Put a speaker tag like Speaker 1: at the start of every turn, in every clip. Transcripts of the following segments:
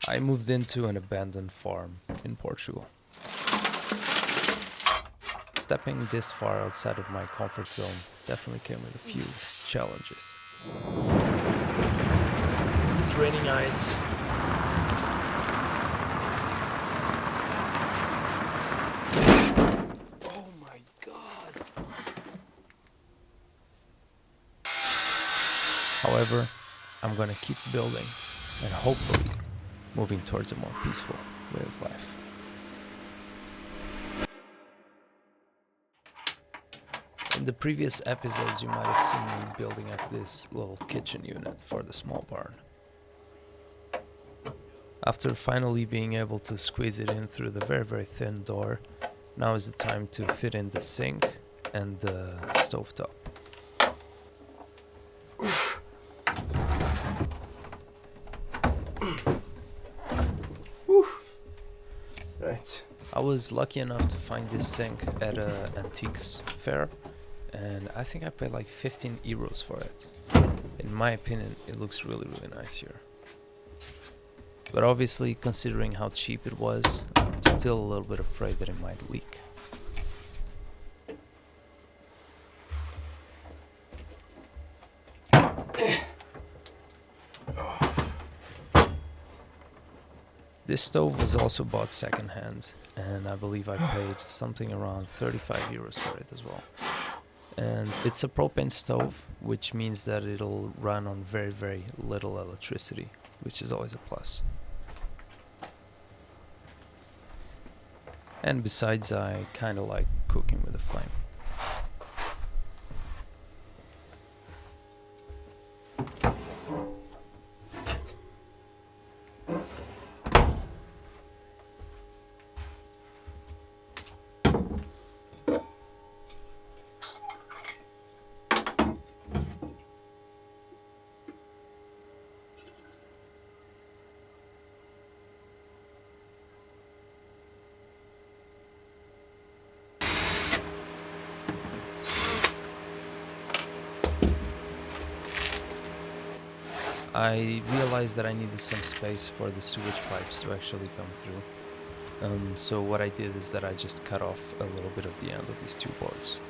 Speaker 1: I moved into an abandoned farm in Portugal. Stepping this far outside of my comfort zone definitely came with a few challenges. It's raining ice. Oh my god. However, I'm gonna keep building and hopefully moving towards a more peaceful way of life. In the previous episodes, you might have seen me building up this little kitchen unit for the small barn. After finally being able to squeeze it in through the very thin door, now is the time to fit in the sink and the stovetop. Right. I was lucky enough to find this sink at an antiques fair, and I think I paid like 15 euros for it. In my opinion, it looks really nice here. But obviously, considering how cheap it was, I'm still a little bit afraid that it might leak. This stove was also bought secondhand, and I believe I paid something around 35 euros for it as well. And it's a propane stove, which means that it'll run on very little electricity, which is always a plus. And besides, I kinda like cooking with a flame. I realized that I needed some space for the sewage pipes to actually come through. So what I did is that I just cut off a little bit of the end of these two boards.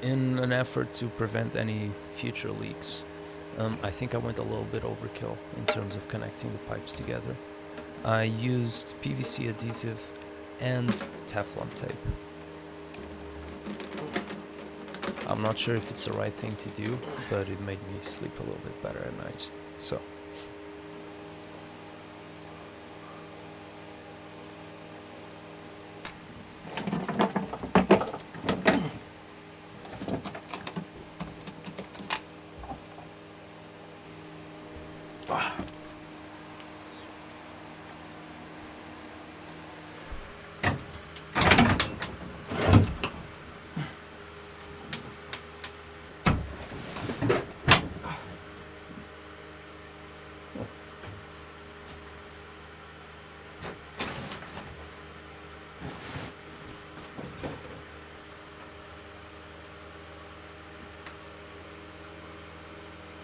Speaker 1: In an effort to prevent any future leaks, I think I went a little bit overkill in terms of connecting the pipes together. I used PVC adhesive and Teflon tape. I'm not sure if it's the right thing to do, but it made me sleep a little bit better at night. So.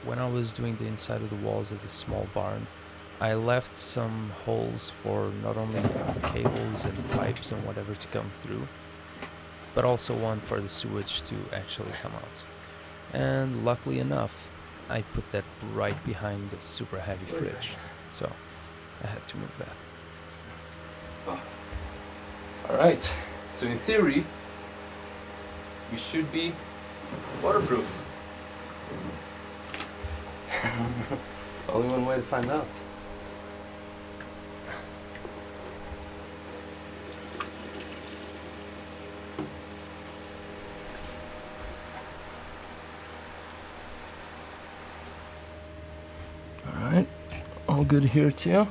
Speaker 1: When I was doing the inside of the walls of the small barn, I left some holes for not only cables and pipes and whatever to come through, but also one for the sewage to actually come out. And luckily enough, I put that right behind the super heavy fridge, so I had to move that. Alright, so in theory, we should be waterproof. Only one way to find out. Alright, good here too.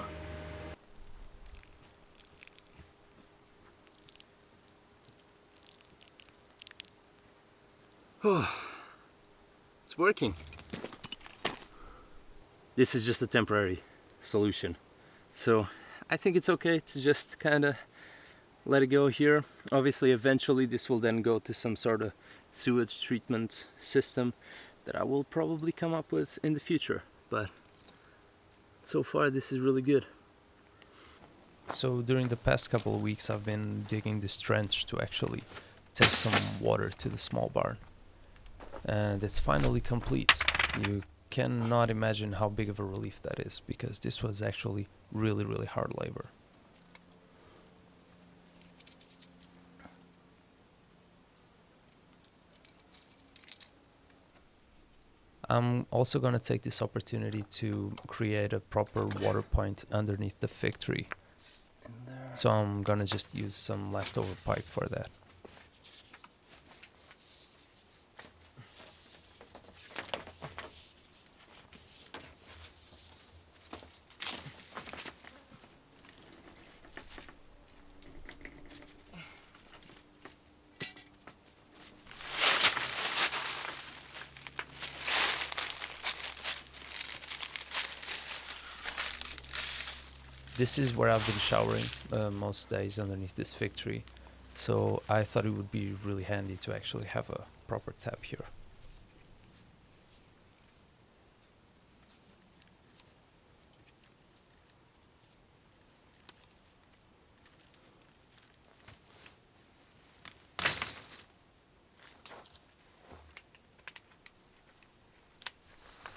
Speaker 1: Oh, it's working. This is just a temporary solution. So I think it's okay to just kind of let it go here. Obviously, eventually this will then go to some sort of sewage treatment system that I will probably come up with in the future. But so far this is really good. So during the past couple of weeks I've been digging this trench to actually take some water to the small barn. And it's finally complete. You cannot imagine how big of a relief that is, because this was actually really hard labor. I'm also going to take this opportunity to create a proper water point underneath the fig tree. So I'm going to just use some leftover pipe for that. This is where I've been showering most days, underneath this fig tree. So I thought it would be really handy to actually have a proper tap here.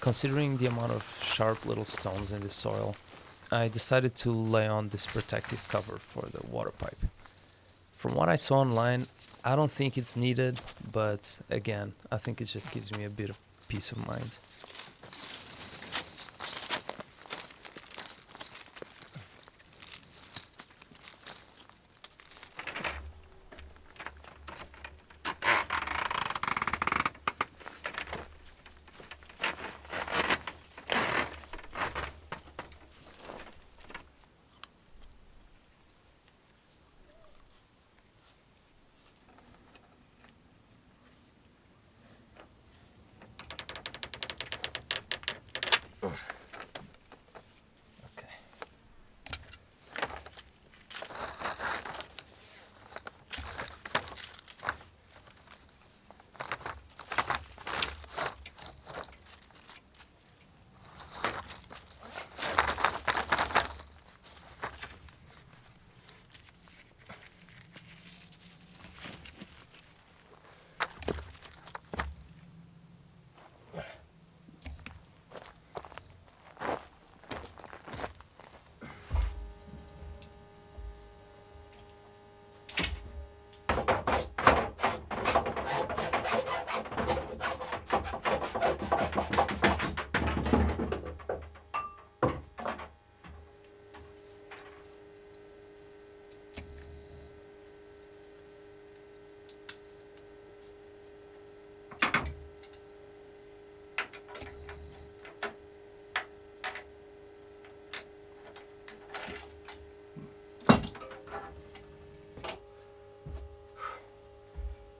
Speaker 1: Considering the amount of sharp little stones in the soil, I decided to lay on this protective cover for the water pipe. From what I saw online, I don't think it's needed, but again, I think it just gives me a bit of peace of mind.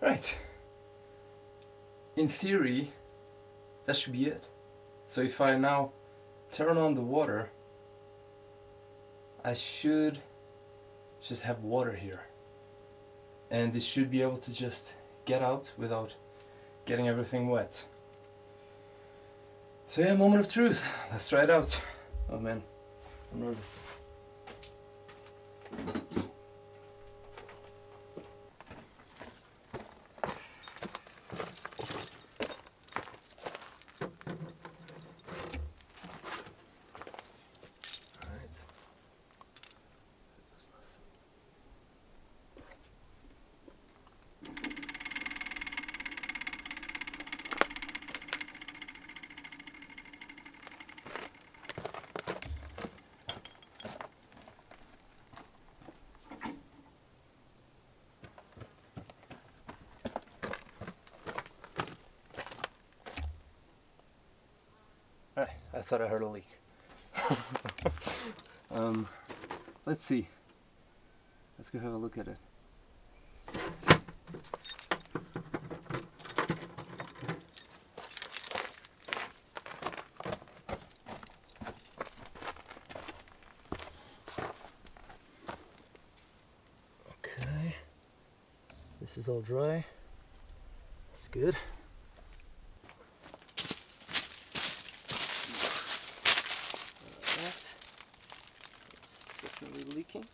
Speaker 1: Right. In theory, that should be it. So if I now turn on the water, I should just have water here. And this should be able to just get out without getting everything wet. So yeah, moment of truth. Let's try it out. Oh man, I'm nervous. Alright, I thought I heard a leak.
Speaker 2: Let's see. Let's go have a look at it. Okay. This is all dry. That's good. It's definitely leaking.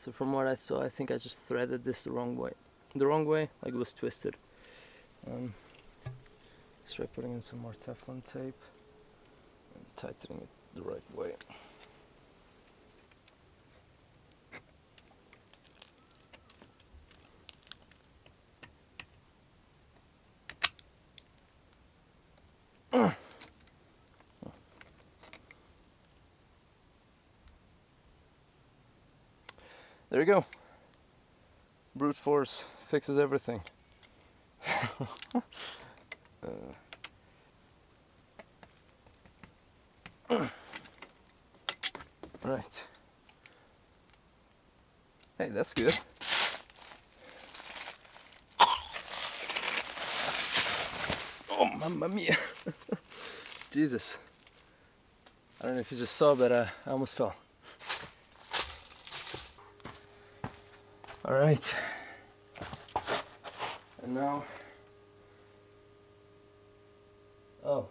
Speaker 2: So from what I saw, I think I just threaded this the wrong way. The wrong way, like it was twisted. Let's try putting in some more Teflon tape and tightening it the right way. There you go. Brute force fixes everything. Right. Hey, that's good. Oh, mamma mia. Jesus. I don't know if you just saw, but I almost fell. Alright. And now... Oh.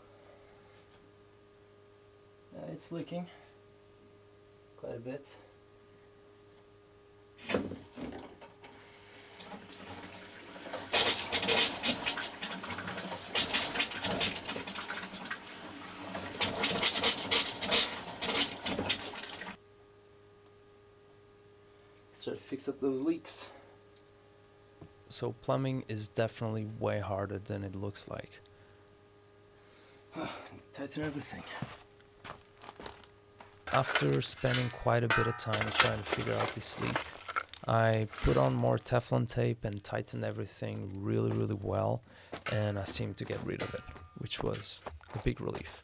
Speaker 2: It's leaking. Quite a bit. Start to fix up those leaks.
Speaker 1: So plumbing is definitely way harder than it looks like.
Speaker 2: Tighten everything.
Speaker 1: After spending quite a bit of time trying to figure out this leak, I put on more Teflon tape and tightened everything really well, and I seemed to get rid of it, which was a big relief.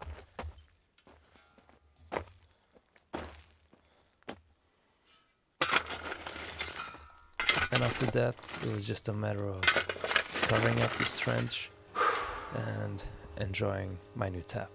Speaker 1: And after that, it was just a matter of covering up this trench and enjoying my new tap.